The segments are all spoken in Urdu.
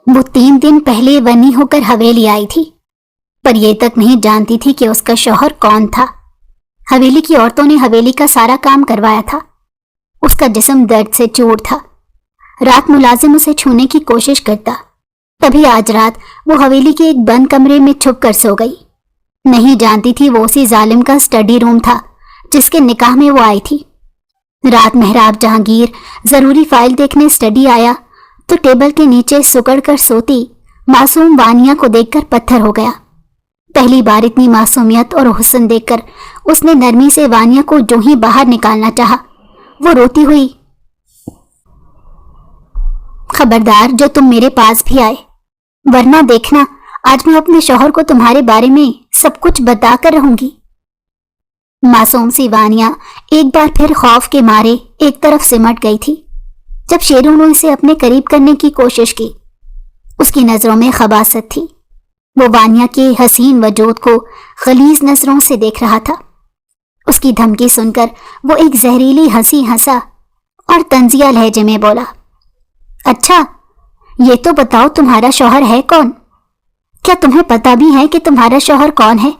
وہ 3 دن پہلے ونی ہو کر حویلی آئی تھی، پر یہ تک نہیں جانتی تھی کہ اس کا شوہر کون تھا۔ حویلی کی عورتوں نے حویلی کا سارا کام کروایا تھا۔ اس کا جسم درد سے چور تھا۔ رات ملازم اسے چھونے کی کوشش کرتا، تبھی آج رات وہ حویلی کے ایک بند کمرے میں چھپ کر سو گئی۔ نہیں جانتی تھی وہ اسی ظالم کا اسٹڈی روم تھا جس کے نکاح میں وہ آئی تھی۔ رات محراب جہانگیر ضروری فائل دیکھنے اسٹڈی آیا تو ٹیبل کے نیچے سکڑ کر سوتی معصوم وانیہ کو دیکھ کر پتھر ہو گیا۔ پہلی بار اتنی معصومیت اور حسن دیکھ کر اس نے نرمی سے وانیہ کو جو ہی باہر نکالنا چاہا، وہ روتی ہوئی، خبردار جو تم میرے پاس بھی آئے، ورنہ دیکھنا آج میں اپنے شوہر کو تمہارے بارے میں سب کچھ بتا کر رہوں گی۔ معصوم سی وانیہ ایک بار پھر خوف کے مارے ایک طرف سمٹ گئی تھی۔ جب شیرو نے اسے اپنے قریب کرنے کی کوشش کی، اس کی نظروں میں خباثت تھی۔ وہ وانیہ کے حسین وجود کو غلیظ نظروں سے دیکھ رہا تھا۔ اس کی دھمکی سن کر وہ ایک زہریلی ہنسی ہنسا اور طنزیہ لہجے میں بولا، اچھا یہ تو بتاؤ تمہارا شوہر ہے کون؟ کیا تمہیں پتا بھی ہے کہ تمہارا شوہر کون ہے؟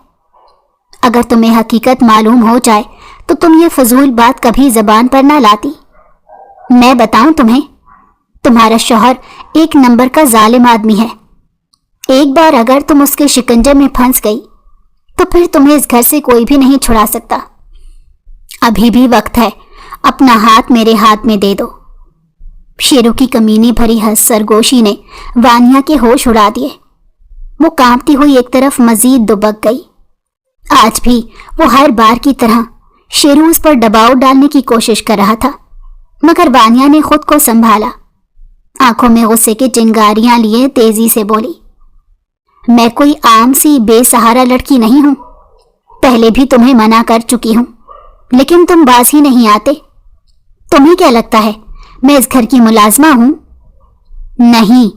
اگر تمہیں حقیقت معلوم ہو جائے تو تم یہ فضول بات کبھی زبان پر نہ لاتی۔ میں بتاؤں تمہیں، تمہارا شوہر ایک نمبر کا ظالم آدمی ہے۔ ایک بار اگر تم اس کے شکنجے میں پھنس گئی تو پھر تمہیں اس گھر سے کوئی بھی نہیں چھڑا سکتا۔ ابھی بھی وقت ہے، اپنا ہاتھ میرے ہاتھ میں دے دو۔ شیرو کی کمینی بھری سرگوشی نے وانیہ کے ہوش اڑا دیے۔ وہ کانپتی ہوئی ایک طرف مزید دبک گئی۔ آج بھی وہ ہر بار کی طرح شیرو اس پر دباؤ ڈالنے کی کوشش کر رہا تھا، مگر وانیہ نے خود کو سنبھالا۔ آنکھوں میں غصے کے چنگاریاں لیے تیزی سے بولی، میں کوئی عام سی بے سہارا لڑکی نہیں ہوں۔ پہلے بھی تمہیں منع کر چکی ہوں، لیکن تم باز ہی نہیں آتے۔ تمہیں کیا لگتا ہے میں اس گھر کی ملازمہ ہوں؟ نہیں،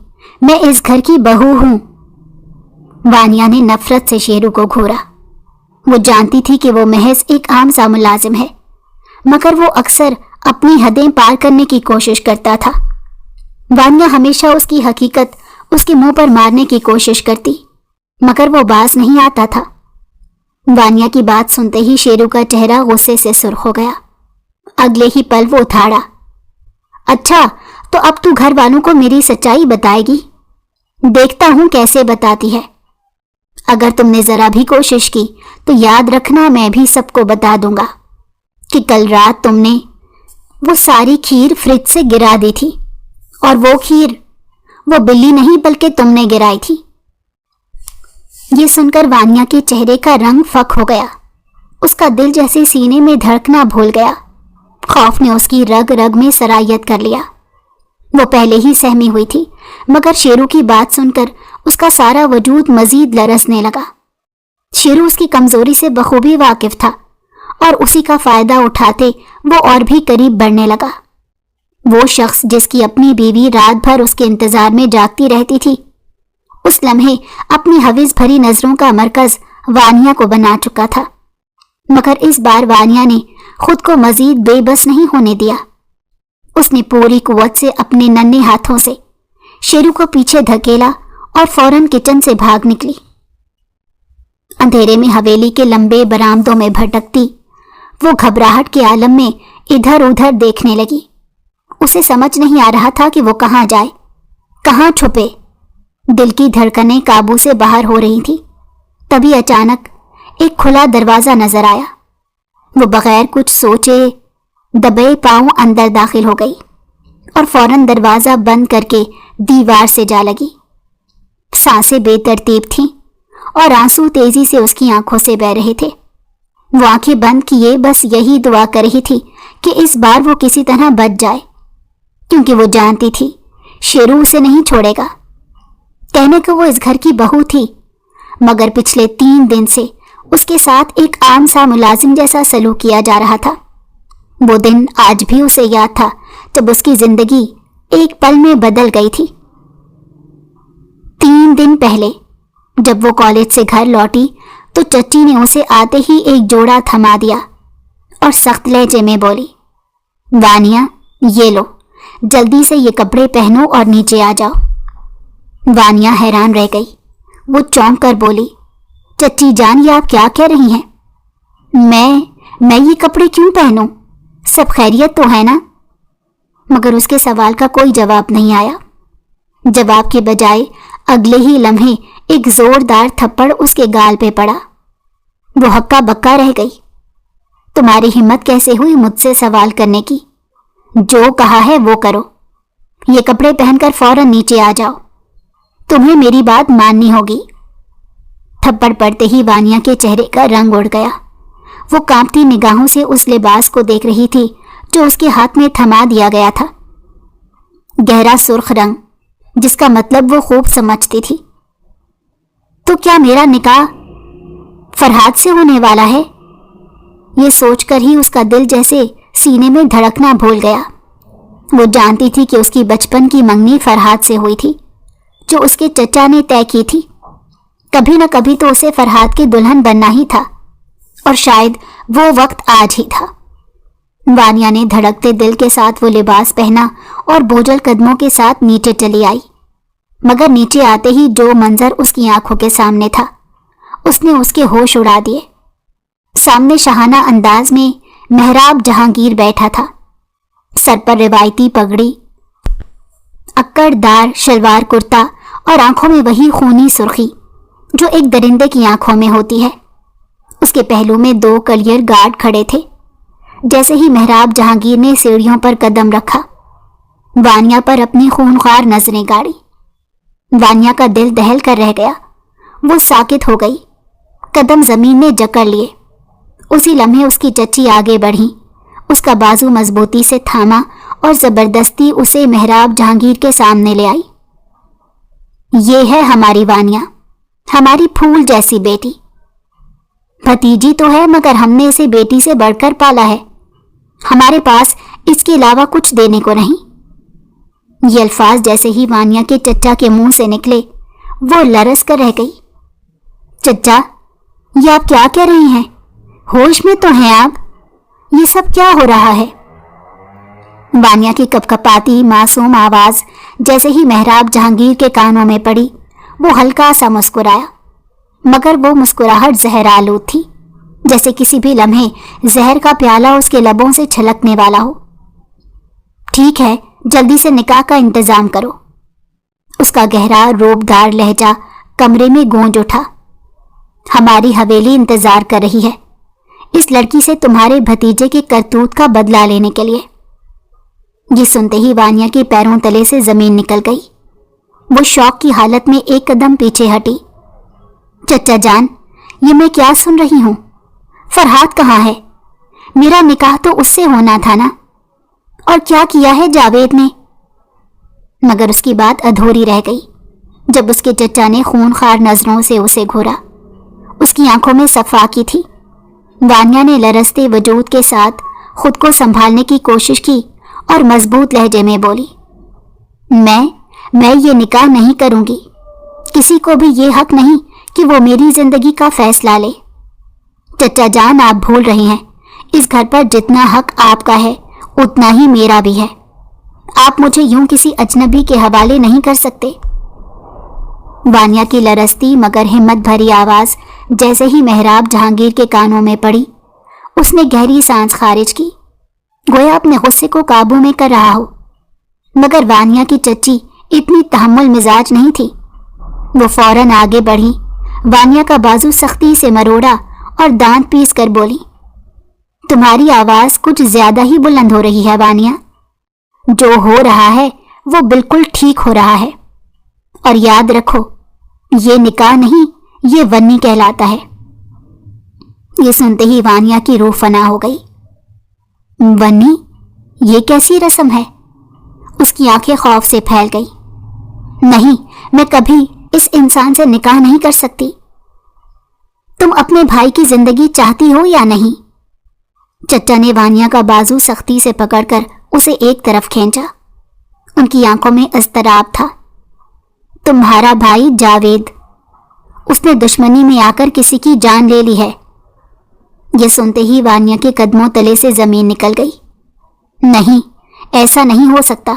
میں اس گھر کی بہو ہوں۔ وانیہ نے نفرت سے شیرو کو گھورا۔ وہ جانتی تھی کہ وہ محض ایک عام سا ملازم ہے، مگر وہ اکثر اپنی حدیں پار کرنے کی کوشش کرتا تھا۔ وانیہ ہمیشہ اس کی حقیقت اس کے منہ پر مارنے کی کوشش کرتی، مگر وہ باز نہیں آتا تھا۔ وانیہ کی بات سنتے ہی شیرو کا چہرہ غصے سے سرخ ہو گیا۔ اگلے ہی پل وہ اٹھاڑا، اچھا تو اب تو گھر والوں کو میری سچائی بتائے گی؟ دیکھتا ہوں کیسے بتاتی ہے۔ اگر تم نے ذرا بھی کوشش کی تو یاد رکھنا میں بھی سب کو بتا دوں گا کہ کل رات تم نے وہ ساری کھیر فریج سے گرا دی تھی، اور وہ کھیر وہ بلی نہیں بلکہ تم نے گرائی تھی۔ یہ سن کر وانیہ کے چہرے کا رنگ فک ہو گیا۔ اس کا دل جیسے سینے میں دھڑکنا بھول گیا۔ خوف نے اس کی رگ رگ میں سرایت کر لیا۔ وہ پہلے ہی سہمی ہوئی تھی، مگر شیرو کی بات سن کر اس کا سارا وجود مزید لرزنے لگا۔ شیرو اس کی کمزوری سے بخوبی واقف تھا، اور اسی کا فائدہ اٹھاتے وہ اور بھی قریب بڑھنے لگا۔ وہ شخص جس کی اپنی بیوی رات بھر اس کے انتظار میں جاگتی رہتی تھی، اس لمحے اپنی حوث بھری نظروں کا مرکز وانیہ کو بنا چکا تھا۔ مگر اس بار وانیہ نے خود کو مزید بے بس نہیں ہونے دیا۔ اس نے پوری قوت سے اپنے ننھے ہاتھوں سے شیرو کو پیچھے دھکیلا اور فوراً کچن سے بھاگ نکلی۔ اندھیرے میں حویلی کے لمبے برآمدوں میں بھٹکتی وہ گھبراہٹ کے عالم میں ادھر ادھر دیکھنے لگی۔ اسے سمجھ نہیں آ رہا تھا کہ وہ کہاں جائے، کہاں چھپے۔ دل کی دھڑکنیں قابو سے باہر ہو رہی تھی۔ تبھی اچانک ایک کھلا دروازہ نظر آیا۔ وہ بغیر کچھ سوچے دبے پاؤں اندر داخل ہو گئی اور فوراً دروازہ بند کر کے دیوار سے جا لگی۔ سانسیں بے ترتیب تھیں اور آنسو تیزی سے اس کی آنکھوں سے بہہ رہے تھے۔ وہ آنکھیں بند کیے بس یہی دعا کر رہی تھی کہ اس بار وہ کسی طرح بچ جائے، کیونکہ وہ جانتی تھی شیرو اسے نہیں چھوڑے گا۔ کہنے کو وہ اس گھر کی بہو تھی، مگر پچھلے 3 دن سے اس کے ساتھ ایک عام سا ملازم جیسا سلوک کیا جا رہا تھا۔ وہ دن آج بھی اسے یاد تھا جب اس کی زندگی ایک پل میں بدل گئی تھی۔ 3 دن پہلے جب وہ کالج سے گھر لوٹی تو چچی نے اسے آتے ہی ایک جوڑا تھما دیا اور سخت لہجے میں بولی، وانیہ یہ لو، جلدی سے یہ کپڑے پہنو اور نیچے آ جاؤ۔ وانیا حیران رہ گئی۔ وہ چونک کر بولی، چچی جان یہ آپ کیا کہہ رہی ہیں؟ میں یہ کپڑے کیوں پہنوں؟ سب خیریت تو ہے نا؟ مگر اس کے سوال کا کوئی جواب نہیں آیا۔ جواب کے بجائے اگلے ہی لمحے ایک زوردار تھپڑ اس کے گال پہ پڑا۔ وہ ہکا بکا رہ گئی۔ تمہاری ہمت کیسے ہوئی مجھ سے سوال کرنے کی؟ جو کہا ہے وہ کرو۔ یہ کپڑے پہن کر فوراً نیچے آ جاؤ، تمہیں میری بات ماننی ہوگی۔ تھپڑ پڑتے ہی وانیا کے چہرے کا رنگ اڑ گیا۔ وہ کانپتی نگاہوں سے اس لباس کو دیکھ رہی تھی جو اس کے ہاتھ میں تھما دیا گیا تھا۔ گہرا سرخ رنگ، جس کا مطلب وہ خوب سمجھتی تھی۔ تو کیا میرا نکاح فرحاد سے ہونے والا ہے؟ یہ سوچ کر ہی اس کا دل جیسے سینے میں دھڑکنا بھول گیا۔ وہ جانتی تھی کہ اس کی بچپن کی منگنی فرحاد سے ہوئی تھی، جو اس کے چچا نے طے کی تھی۔ کبھی نہ کبھی تو اسے فرحاد کی دلہن بننا ہی تھا، اور شاید وہ وقت آج ہی تھا۔ وانیا نے دھڑکتے دل کے ساتھ وہ لباس پہنا اور بوجھل قدموں کے ساتھ نیچے چلی آئی۔ مگر نیچے آتے ہی جو منظر اس کی آنکھوں کے سامنے تھا، اس نے اس کے ہوش اڑا دیے۔ سامنے شاہانہ انداز میں محراب جہانگیر بیٹھا تھا، سر پر روایتی پگڑی، اکڑ دار شلوار کرتا اور آنکھوں میں وہی خونی سرخی جو ایک درندے کی آنکھوں میں ہوتی ہے۔ اس کے پہلو میں 2 کلیئر گارڈ کھڑے تھے۔ جیسے ہی محراب جہانگیر نے سیڑھیوں پر قدم رکھا، وانیا پر اپنی خونخوار نظریں گاڑی۔ وانیا کا دل دہل کر رہ گیا۔ وہ ساکت ہو گئی، قدم زمین نے جکڑ لیے۔ اسی لمحے اس کی چچی آگے بڑھی، اس کا بازو مضبوطی سے تھاما اور زبردستی اسے محراب جہانگیر کے سامنے لے آئی۔ یہ ہے ہماری وانیا، ہماری پھول جیسی بیٹی۔ بھتیجی تو ہے مگر ہم نے اسے بیٹی سے بڑھ کر پالا ہے، ہمارے پاس اس کے علاوہ کچھ دینے کو نہیں۔ یہ الفاظ جیسے ہی وانیا کے چچا کے منہ سے نکلے، وہ لرز کر رہ گئی۔ چچا، یہ آپ کیا کہہ رہی ہیں؟ ہوش میں تو ہیں آپ؟ یہ سب کیا ہو رہا ہے؟ وانیا کی کپکپاتی معصوم آواز جیسے ہی محراب جہانگیر کے کانوں میں پڑی، وہ ہلکا سا مسکرایا، مگر وہ مسکراہٹ زہر آلود تھی، جیسے کسی بھی لمحے زہر کا پیالہ اس کے لبوں سے چھلکنے والا ہو۔ ٹھیک ہے، جلدی سے نکاح کا انتظام کرو۔ اس کا گہرا روبدار لہجہ کمرے میں گونج اٹھا۔ ہماری حویلی انتظار کر رہی ہے اس لڑکی سے تمہارے بھتیجے کے کرتوت کا بدلہ لینے کے لیے۔ یہ سنتے ہی وانیا کے پیروں تلے سے زمین نکل گئی۔ وہ شوق کی حالت میں ایک قدم پیچھے ہٹی۔ چچا جان، یہ میں کیا سن رہی ہوں؟ فرحاد کہاں ہے؟ میرا نکاح تو اس سے ہونا تھا نا؟ اور کیا کیا ہے جاوید نے؟ مگر اس کی بات ادھوری رہ گئی جب اس کے چچا نے خونخوار نظروں سے اسے گھورا۔ اس کی آنکھوں میں صفاقی تھی۔ وانیا نے لرزتے وجود کے ساتھ خود کو سنبھالنے کی کوشش کی اور مضبوط لہجے میں بولی، میں یہ نکاح نہیں کروں گی۔ کسی کو بھی یہ حق نہیں کہ وہ میری زندگی کا فیصلہ لے۔ چچا جان، آپ بھول رہے ہیں، اس گھر پر جتنا حق آپ کا ہے اتنا ہی میرا بھی ہے۔ آپ مجھے یوں کسی اجنبی کے حوالے نہیں کر سکتے۔ وانیا کی لرزتی مگر ہمت بھری آواز جیسے ہی محراب جہانگیر کے کانوں میں پڑی، اس نے گہری سانس خارج کی، گویا اپنے غصے کو قابو میں کر رہا ہو۔ مگر وانیا کی چچی اتنی تحمل مزاج نہیں تھی۔ وہ فوراً آگے بڑھی، وانیا کا بازو سختی سے مروڑا اور دانت پیس کر بولی، تمہاری آواز کچھ زیادہ ہی بلند ہو رہی ہے وانیا۔ جو ہو رہا ہے وہ بالکل ٹھیک ہو رہا ہے، اور یاد رکھو یہ نکاح نہیں، یہ ونی کہلاتا ہے۔ یہ سنتے ہی وانیا کی روح فنا ہو گئی۔ ونی؟ یہ کیسی رسم ہے؟ اس کی آنکھیں خوف سے پھیل گئی۔ نہیں، میں کبھی اس انسان سے نکاح نہیں کر سکتی۔ تم اپنے بھائی کی زندگی چاہتی ہو یا نہیں؟ چچا نے وانیا کا بازو سختی سے پکڑ کر اسے ایک طرف کھینچا۔ ان کی آنکھوں میں اضطراب تھا۔ تمہارا بھائی جاوید، اس نے دشمنی میں آ کر کسی کی جان لے لی ہے۔ یہ سنتے ہی وانیا کے قدموں تلے سے زمین نکل گئی۔ نہیں، ایسا نہیں ہو سکتا۔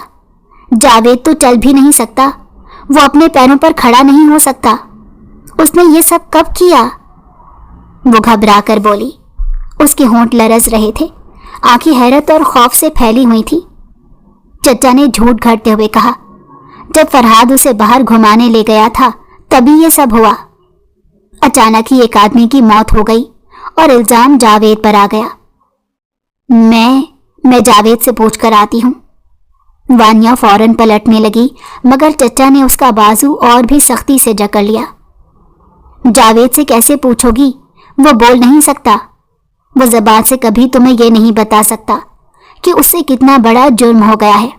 جاوید تو چل بھی نہیں سکتا، وہ اپنے پیروں پر کھڑا نہیں ہو سکتا۔ اس نے یہ سب کب کیا؟ وہ گھبرا کر بولی۔ اس کے ہونٹ لرز رہے تھے، آنکھیں حیرت اور خوف سے پھیلی ہوئی تھی۔ چچا نے جھوٹ گھڑتے ہوئے کہا، جب فرحاد اسے باہر گھمانے لے گیا تھا تبھی یہ سب ہوا۔ اچانک ہی ایک آدمی کی موت ہو گئی اور الزام جاوید پر آ گیا۔ میں جاوید سے پوچھ کر آتی ہوں۔ وانیا فوراً پلٹنے لگی، مگر چچا نے اس کا بازو اور بھی سختی سے جکڑ لیا۔ جاوید سے کیسے پوچھو گی؟ وہ بول نہیں سکتا۔ وہ زبان سے کبھی تمہیں یہ نہیں بتا سکتا کہ اس سے کتنا بڑا جرم ہو گیا ہے۔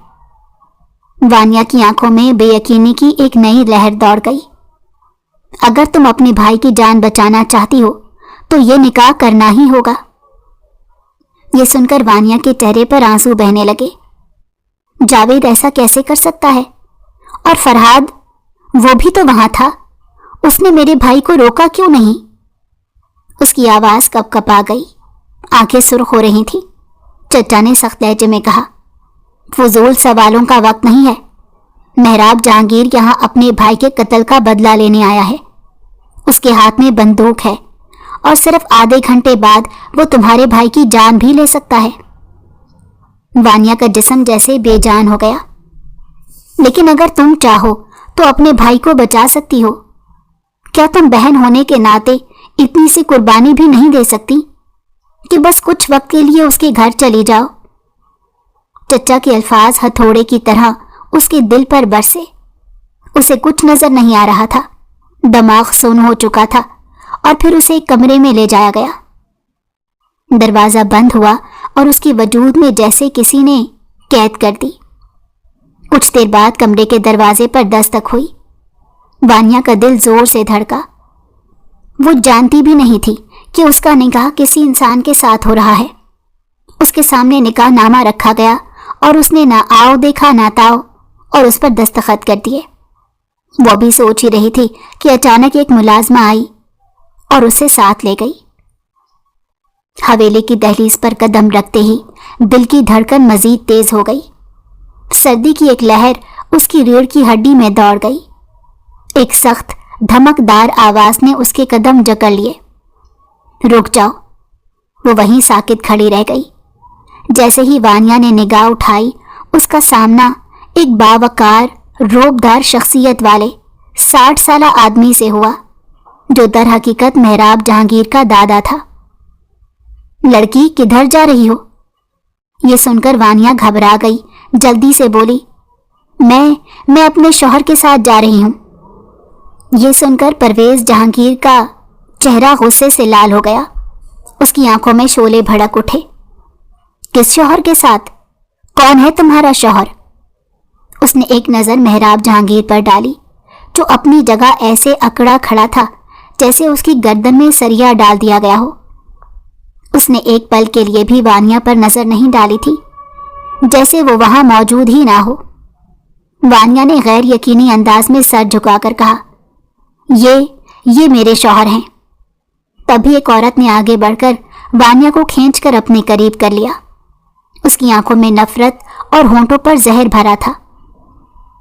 وانیا کی آنکھوں میں بے یقینی کی ایک نئی لہر دوڑ گئی۔ اگر تم اپنے بھائی کی جان بچانا چاہتی ہو تو یہ نکاح کرنا ہی ہوگا۔ یہ سن کر وانیا کے چہرے پر آنسو بہنے لگے۔ جاوید ایسا کیسے کر سکتا ہے؟ اور فرحاد، وہ بھی تو وہاں تھا، اس نے میرے بھائی کو روکا کیوں نہیں؟ اس کی آواز کپ کپ آ گئی، آنکھیں سرخ ہو رہی تھیں۔ چچا نے سخت لہجے میں کہا، فضول سوالوں کا وقت نہیں ہے۔ محراب جہانگیر یہاں اپنے بھائی کے قتل کا بدلہ لینے آیا ہے۔ اس کے ہاتھ میں بندوق ہے اور صرف آدھے گھنٹے بعد وہ تمہارے بھائی کی جان بھی لے سکتا ہے۔ وانیا کا جسم جیسے بے جان ہو گیا۔ لیکن اگر تم چاہو تو اپنے بھائی کو بچا سکتی ہو۔ کیا تم بہن ہونے کے ناطے اتنی سی قربانی بھی نہیں دے سکتی کہ بس کچھ وقت کے لیے اس کے گھر چلی جاؤ؟ چچا کے الفاظ ہتھوڑے کی طرح اس کے دل پر برسے۔ اسے کچھ نظر نہیں آ رہا تھا، دماغ سن ہو چکا تھا، اور پھر اسے ایک کمرے میں لے جایا گیا۔ دروازہ بند ہوا اور اس کے وجود میں جیسے کسی نے قید کر دی۔ کچھ دیر بعد کمرے کے دروازے پر دستک ہوئی۔ وانیا کا دل زور سے دھڑکا۔ وہ جانتی بھی نہیں تھی کہ اس کا نکاح کسی انسان کے ساتھ ہو رہا ہے۔ اس کے سامنے نکاح نامہ رکھا گیا اور اس نے نہ آؤ دیکھا نہ تاؤ اور اس پر دستخط کر دیے۔ وہ بھی سوچ ہی رہی تھی کہ اچانک ایک ملازمہ آئی اور اسے ساتھ لے گئی۔ حویلی کی دہلیز پر قدم رکھتے ہی دل کی دھڑکن مزید تیز ہو گئی۔ سردی کی ایک لہر اس کی ریڑھ کی ہڈی میں دوڑ گئی۔ ایک سخت دھمکدار آواز نے اس کے قدم جکڑ لیے۔ رک جاؤ۔ وہ وہیں ساکت کھڑی رہ گئی۔ جیسے ہی وانیا نے نگاہ اٹھائی، اس کا سامنا ایک باوقار روبدار شخصیت والے 60 سالہ آدمی سے ہوا، جو در حقیقت محراب جہانگیر کا دادا تھا۔ لڑکی، کدھر جا رہی ہو؟ یہ سن کر وانیا گھبرا گئی، جلدی سے بولی، میں اپنے شوہر کے ساتھ جا رہی ہوں۔ یہ سن کر پرویز جہانگیر کا چہرہ غصے سے لال ہو گیا۔ اس کی آنکھوں میں شعلے بھڑک اٹھے۔ کس شوہر کے ساتھ؟ کون ہے تمہارا شوہر؟ اس نے ایک نظر محراب جہانگیر پر ڈالی، جو اپنی جگہ ایسے اکڑا کھڑا تھا جیسے اس کی گردن میں سریا ڈال دیا گیا ہو۔ اس نے ایک پل کے لیے بھی وانیا پر نظر نہیں ڈالی تھی، جیسے وہ وہاں موجود ہی نہ ہو۔ وانیا نے غیر یقینی انداز میں سر جھکا کر کہا، یہ میرے شوہر ہیں۔ تبھی ایک عورت نے آگے بڑھ کر وانیا کو کھینچ کر اپنے قریب کر لیا۔ اس کی آنکھوں میں نفرت اور ہونٹوں پر زہر بھرا تھا۔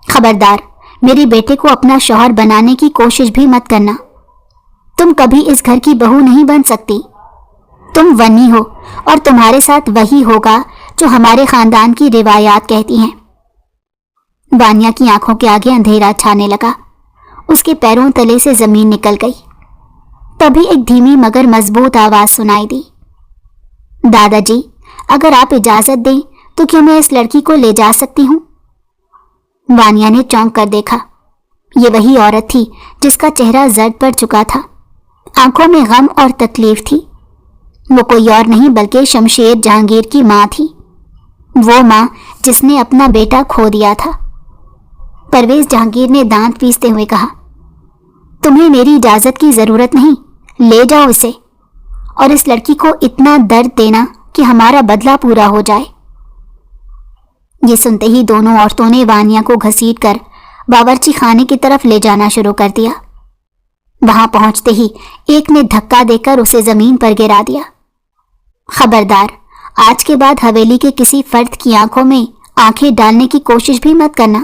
خبردار، میرے بیٹے کو اپنا شوہر بنانے کی کوشش بھی مت کرنا۔ تم کبھی اس گھر کی بہو نہیں بن سکتی۔ تم ونی ہو اور تمہارے ساتھ وہی ہوگا جو ہمارے خاندان کی روایات کہتی ہیں۔ وانیا کی آنکھوں کے آگے اندھیرا چھانے لگا۔ اس کے پیروں تلے سے زمین نکل گئی۔ تبھی ایک دھیمی مگر مضبوط آواز سنائی دی، دادا جی، اگر آپ اجازت دیں تو کیا میں اس لڑکی کو لے جا سکتی ہوں؟ وانیا نے چونک کر دیکھا۔ یہ وہی عورت تھی جس کا چہرہ زرد پڑ چکا تھا، آنکھوں میں غم اور تکلیف تھی۔ وہ کوئی اور نہیں بلکہ شمشیر جہانگیر کی ماں تھی، وہ ماں جس نے اپنا بیٹا کھو دیا تھا۔ پرویز جہانگیر نے دانت پیستے ہوئے کہا، تمہیں میری اجازت کی ضرورت نہیں، لے جاؤ اسے، اور اس لڑکی کو اتنا درد دینا کہ ہمارا بدلہ پورا ہو جائے۔ یہ سنتے ہی دونوں عورتوں نے وانیا کو گھسیٹ کر باورچی خانے کی طرف لے جانا شروع کر دیا۔ وہاں پہنچتے ہی ایک نے دھکا دے کر اسے زمین پر گرا دیا۔ خبردار، آج کے بعد حویلی کے کسی فرد کی آنکھوں میں آنکھیں ڈالنے کی کوشش بھی مت کرنا۔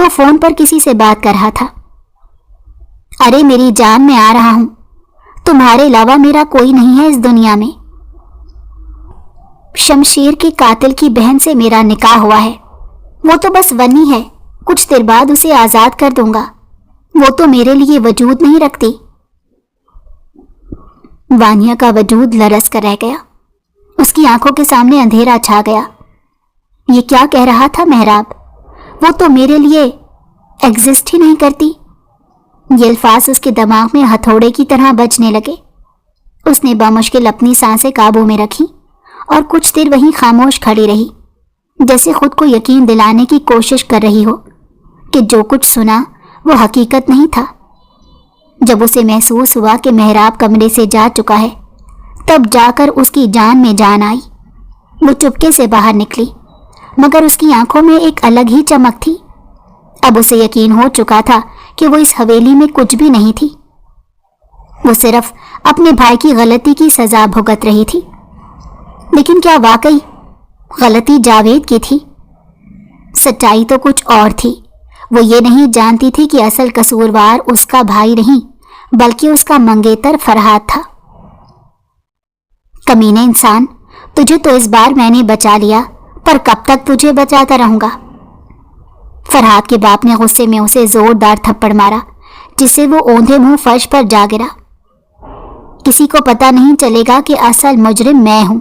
وہ فون پر کسی سے بات کر رہا تھا۔ ارے میری جان، میں آ رہا ہوں، تمہارے علاوہ میرا کوئی نہیں ہے اس دنیا میں۔ شمشیر کے قاتل کی بہن سے میرا نکاح ہوا ہے، وہ تو بس ونی ہے، کچھ دیر بعد اسے آزاد کر دوں گا، وہ تو میرے لیے وجود نہیں رکھتی۔ وانیہ کا وجود لرز کر رہ گیا، اس کی آنکھوں کے سامنے اندھیرا چھا گیا۔ یہ کیا کہہ رہا تھا محراب؟ وہ تو میرے لیے ایگزسٹ ہی نہیں کرتی۔ یہ الفاظ اس کے دماغ میں ہتھوڑے کی طرح بجنے لگے۔ اس نے بامشکل اپنی سانسیں قابو میں رکھی اور کچھ دیر وہیں خاموش کھڑی رہی، جیسے خود کو یقین دلانے کی کوشش کر رہی ہو کہ جو کچھ سنا وہ حقیقت نہیں تھا۔ جب اسے محسوس ہوا کہ محراب کمرے سے جا چکا ہے، تب جا کر اس کی جان میں جان آئی۔ وہ چپکے سے باہر نکلی، مگر اس کی آنکھوں میں ایک الگ ہی چمک تھی۔ اب اسے یقین ہو چکا تھا کہ وہ اس حویلی میں کچھ بھی نہیں تھی، وہ صرف اپنے بھائی کی غلطی کی سزا بھگت رہی تھی۔ لیکن کیا واقعی غلطی جاوید کی تھی؟ سچائی تو کچھ اور تھی۔ وہ یہ نہیں جانتی تھی کہ اصل قصوروار اس کا بھائی نہیں بلکہ اس کا منگیتر فرحات تھا۔ کمینے انسان، تجھے تو اس بار میں نے بچا لیا، پر کب تک تجھے بچاتا رہوں گا؟ فرحات کے باپ نے غصے میں اسے زوردار تھپڑ مارا، جس سے وہ اوندھے منہ فرش پر جا گرا۔ کسی کو پتہ نہیں چلے گا کہ اصل مجرم میں ہوں،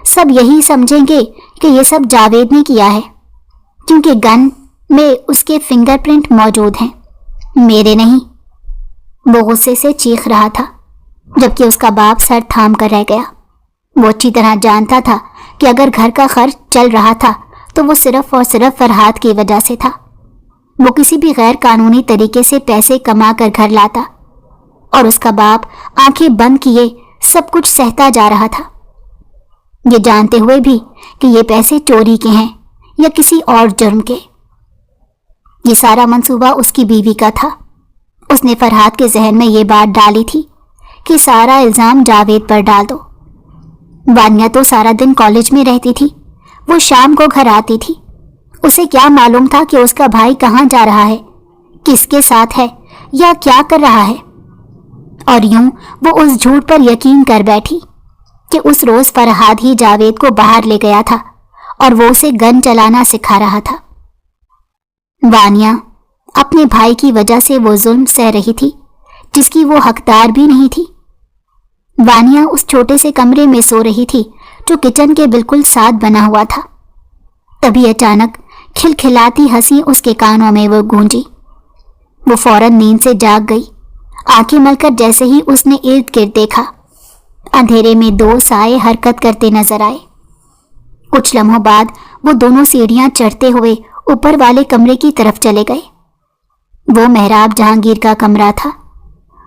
سب یہی سمجھیں گے کہ یہ سب جاوید نے کیا ہے، کیونکہ گن میں اس کے فنگر پرنٹ موجود ہیں، میرے نہیں۔ وہ غصے سے چیخ رہا تھا، جبکہ اس کا باپ سر تھام کر رہ گیا۔ وہ اچھی طرح جانتا تھا کہ اگر گھر کا خرچ چل رہا تھا تو وہ صرف اور صرف فرحات کی وجہ سے تھا۔ وہ کسی بھی غیر قانونی طریقے سے پیسے کما کر گھر لاتا، اور اس کا باپ آنکھیں بند کیے سب کچھ سہتا جا رہا تھا، یہ جانتے ہوئے بھی کہ یہ پیسے چوری کے ہیں یا کسی اور جرم کے۔ یہ سارا منصوبہ اس کی بیوی کا تھا۔ اس نے فرحات کے ذہن میں یہ بات ڈالی تھی کہ سارا الزام جاوید پر ڈال دو۔ وانیہ تو سارا دن کالج میں رہتی تھی، وہ شام کو گھر آتی تھی، اسے کیا معلوم تھا کہ اس کا بھائی کہاں جا رہا ہے، کس کے ساتھ ہے یا کیا کر رہا ہے؟ اور یوں وہ اس جھوٹ پر یقین کر بیٹھی کہ اس روز فرحات ہی جاوید کو باہر لے گیا تھا اور وہ اسے گن چلانا سکھا رہا تھا۔ وانیہ اپنے بھائی کی وجہ سے وہ ظلم سہ رہی تھی جس کی وہ حقدار بھی نہیں تھی۔ وانیہ اس چھوٹے سے کمرے میں سو رہی تھی جو کچن کے بالکل ساتھ بنا ہوا تھا۔ تبھی اچانک کھلکھلاتی ہنسی اس کے کانوں میں وہ گونجی۔ وہ فوراً نیند سے جاگ گئی۔ آنکھیں مل کر جیسے ہی اس نے ارد گرد دیکھا، اندھیرے میں دو سائے حرکت کرتے نظر آئے۔ کچھ لمحوں بعد وہ دونوں سیڑھیاں چڑھتے ہوئے اوپر والے کمرے کی طرف چلے گئے۔ وہ محراب جہانگیر کا کمرہ تھا۔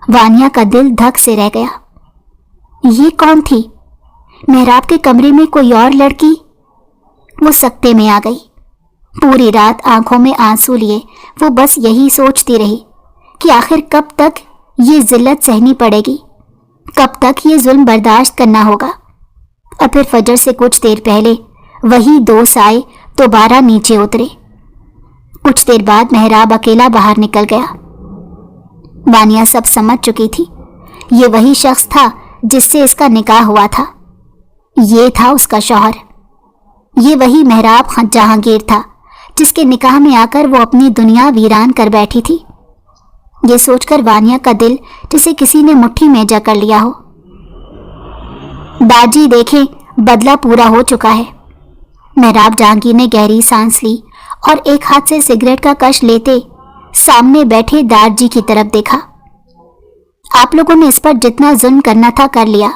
وانیہ کا دل دھک سے رہ گیا۔ یہ کون تھی؟ محراب کے کمرے میں کوئی اور لڑکی؟ وہ سکتے میں آ گئی۔ پوری رات آنکھوں میں آنسو لیے وہ بس یہی سوچتی رہی کہ آخر کب تک یہ ذلت سہنی پڑے گی، کب تک یہ ظلم برداشت کرنا ہوگا۔ اور پھر فجر سے کچھ دیر پہلے وہی دو سائے دوبارہ نیچے اترے۔ کچھ دیر بعد محراب اکیلا باہر نکل گیا۔ وانیہ سب سمجھ چکی تھی، یہ وہی شخص تھا جس سے اس کا نکاح ہوا تھا، یہ تھا اس کا شوہر، یہ وہی محراب جہانگیر تھا جس کے نکاح میں آ کر وہ اپنی دنیا ویران کر بیٹھی تھی۔ یہ سوچ کر وانیہ کا دل جسے کسی نے مٹھی میں جکڑ لیا ہو۔ باجی دیکھیں، بدلہ پورا ہو چکا ہے۔ محراب جہانگیر نے گہری سانس لی اور ایک ہاتھ سے سگریٹ کا کش لیتے سامنے بیٹھے دار جی کی طرف دیکھا۔ آپ لوگوں نے اس پر جتنا ظلم کرنا تھا کر لیا،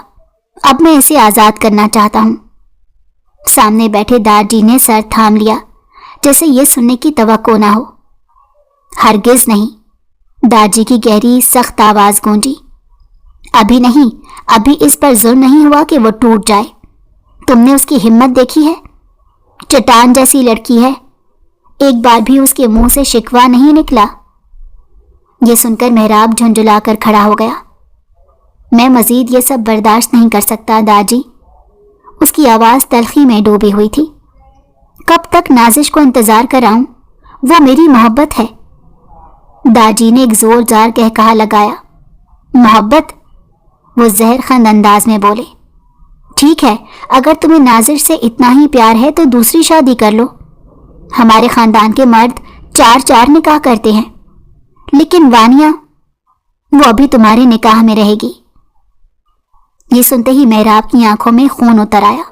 اب میں اسے آزاد کرنا چاہتا ہوں۔ سامنے بیٹھے دار جی نے سر تھام لیا جیسے یہ سننے کی توقع نہ ہو۔ ہرگز نہیں، دار جی کی گہری سخت آواز گونجی۔ ابھی نہیں، ابھی اس پر ظلم نہیں ہوا کہ وہ ٹوٹ جائے۔ تم نے اس کی ہمت دیکھی ہے؟ چٹان جیسی لڑکی ہے، ایک بار بھی اس کے منہ سے شکوہ نہیں نکلا۔ یہ سن کر محراب جھنجھلا کر کھڑا ہو گیا۔ میں مزید یہ سب برداشت نہیں کر سکتا داجی۔ اس کی آواز تلخی میں ڈوبی ہوئی تھی۔ کب تک نازش کو انتظار کراؤں؟ وہ میری محبت ہے۔ داجی نے ایک زوردار قہقہا لگایا۔ محبت؟ وہ زہر خند انداز میں بولے۔ ٹھیک ہے، اگر تمہیں ناظر سے اتنا ہی پیار ہے تو دوسری شادی کر لو۔ ہمارے خاندان کے مرد 4 نکاح کرتے ہیں، لیکن وانیہ، وہ ابھی تمہارے نکاح میں رہے گی۔ یہ سنتے ہی محراب کی آنکھوں میں خون اتر آیا۔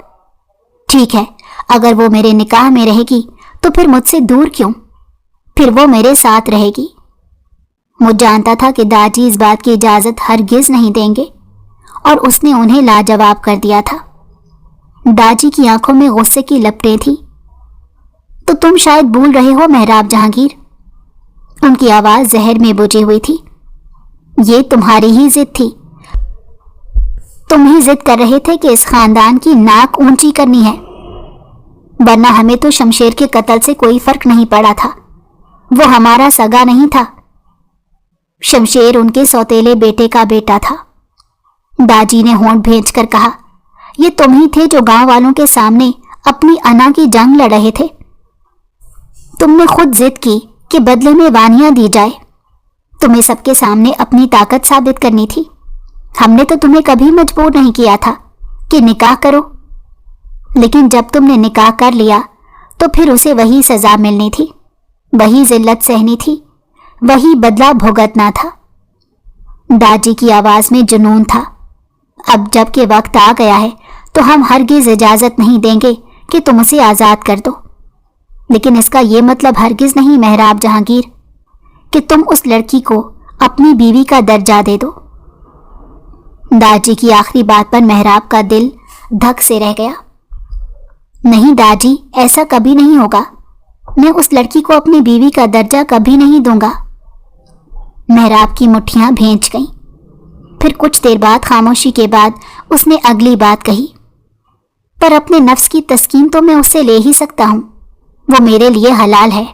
ٹھیک ہے، اگر وہ میرے نکاح میں رہے گی تو پھر مجھ سے دور کیوں؟ پھر وہ میرے ساتھ رہے گی۔ وہ جانتا تھا کہ داجی اس بات کی اجازت ہرگز نہیں دیں گے، اور اس نے انہیں لاجواب کر دیا تھا۔ داجی کی آنکھوں میں غصے کی لپٹیں تھیں۔ تو تم شاید بھول رہے ہو محراب جہانگیر۔ ان کی آواز زہر میں بجھی ہوئی تھی۔ یہ تمہاری ہی ضد تھی۔ تم ہی ضد کر رہے تھے کہ اس خاندان کی ناک اونچی کرنی ہے، ورنہ ہمیں تو شمشیر کے قتل سے کوئی فرق نہیں پڑا تھا۔ وہ ہمارا سگا نہیں تھا، شمشیر ان کے سوتیلے بیٹے کا بیٹا تھا۔ داجی نے ہونٹ بھینچ کر کہا، یہ تم ہی تھے جو گاؤں والوں کے سامنے اپنی انا کی جنگ لڑ رہے تھے۔ تم نے خود ضد کی کہ بدلے میں وانیہ دی جائے۔ تمہیں سب کے سامنے اپنی طاقت ثابت کرنی تھی۔ ہم نے تو تمہیں کبھی مجبور نہیں کیا تھا کہ نکاح کرو، لیکن جب تم نے نکاح کر لیا تو پھر اسے وہی سزا ملنی تھی، وہی ذلت سہنی تھی، وہی بدلہ بھگتنا تھا۔ داجی کی آواز میں جنون تھا۔ اب جب کہ وقت آ گیا ہے تو ہم ہرگز اجازت نہیں دیں گے کہ تم اسے آزاد کر دو، لیکن اس کا یہ مطلب ہرگز نہیں محراب جہانگیر کہ تم اس لڑکی کو اپنی بیوی کا درجہ دے دو۔ داجی کی آخری بات پر محراب کا دل دھک سے رہ گیا۔ نہیں داجی، ایسا کبھی نہیں ہوگا۔ میں اس لڑکی کو اپنی بیوی کا درجہ کبھی نہیں دوں گا۔ محراب کی مٹھیاں بھینچ گئیں۔ پھر کچھ دیر بعد خاموشی کے بعد اس نے اگلی بات کہی، پر اپنے نفس کی تسکین تو میں اس سے لے ہی سکتا ہوں، وہ میرے لیے حلال ہے۔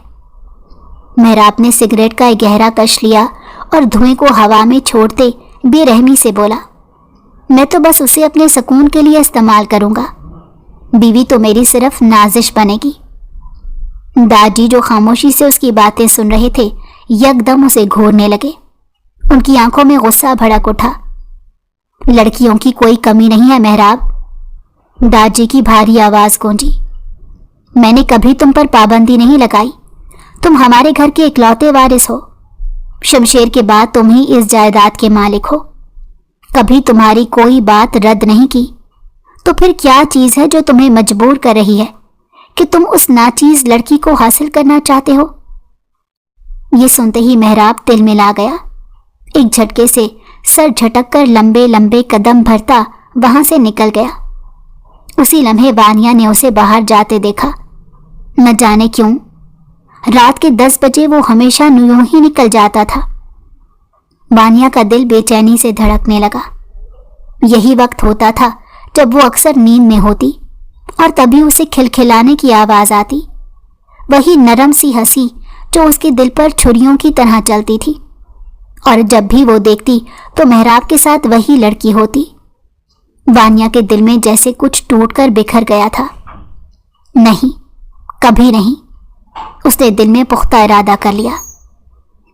محراب نے سگریٹ کا ایک گہرا کش لیا اور دھوئیں کو ہوا میں چھوڑتے بے رحمی سے بولا، میں تو بس اسے اپنے سکون کے لیے استعمال کروں گا، بیوی تو میری صرف نازش بنے گی۔ داجی جو خاموشی سے اس کی باتیں سن رہے تھے یکدم اسے گھورنے لگے۔ ان کی آنکھوں میں غصہ بھڑک اٹھا۔ لڑکیوں کی کوئی کمی نہیں ہے محراب، داجی کی بھاری آواز گونجی۔ میں نے کبھی تم پر پابندی نہیں لگائی، تم ہمارے گھر کے اکلوتے وارث ہو، شمشیر کے بعد تم ہی اس جائیداد کے مالک ہو، کبھی تمہاری کوئی بات رد نہیں کی، تو پھر کیا چیز ہے جو تمہیں مجبور کر رہی ہے کہ تم اس ناچیز لڑکی کو حاصل کرنا چاہتے ہو؟ یہ سنتے ہی محراب تل ملا گیا۔ ایک جھٹکے سے سر جھٹک کر لمبے لمبے قدم بھرتا وہاں سے نکل گیا۔ اسی لمحے وانیہ نے اسے باہر جاتے دیکھا۔ نہ جانے کیوں رات کے 10 بجے وہ ہمیشہ یوں ہی نکل جاتا تھا۔ وانیہ کا دل بے چینی سے دھڑکنے لگا۔ یہی وقت ہوتا تھا جب وہ اکثر نیند میں ہوتی اور تبھی اسے کھلکھلانے کی آواز آتی، وہی نرم سی ہنسی جو اس کے دل پر چھریوں کی طرح چلتی تھی، اور جب بھی وہ دیکھتی تو محراب کے ساتھ وہی لڑکی ہوتی۔ وانیہ کے دل میں جیسے کچھ ٹوٹ کر بکھر گیا تھا۔ نہیں، کبھی نہیں، اس نے دل میں پختہ ارادہ کر لیا،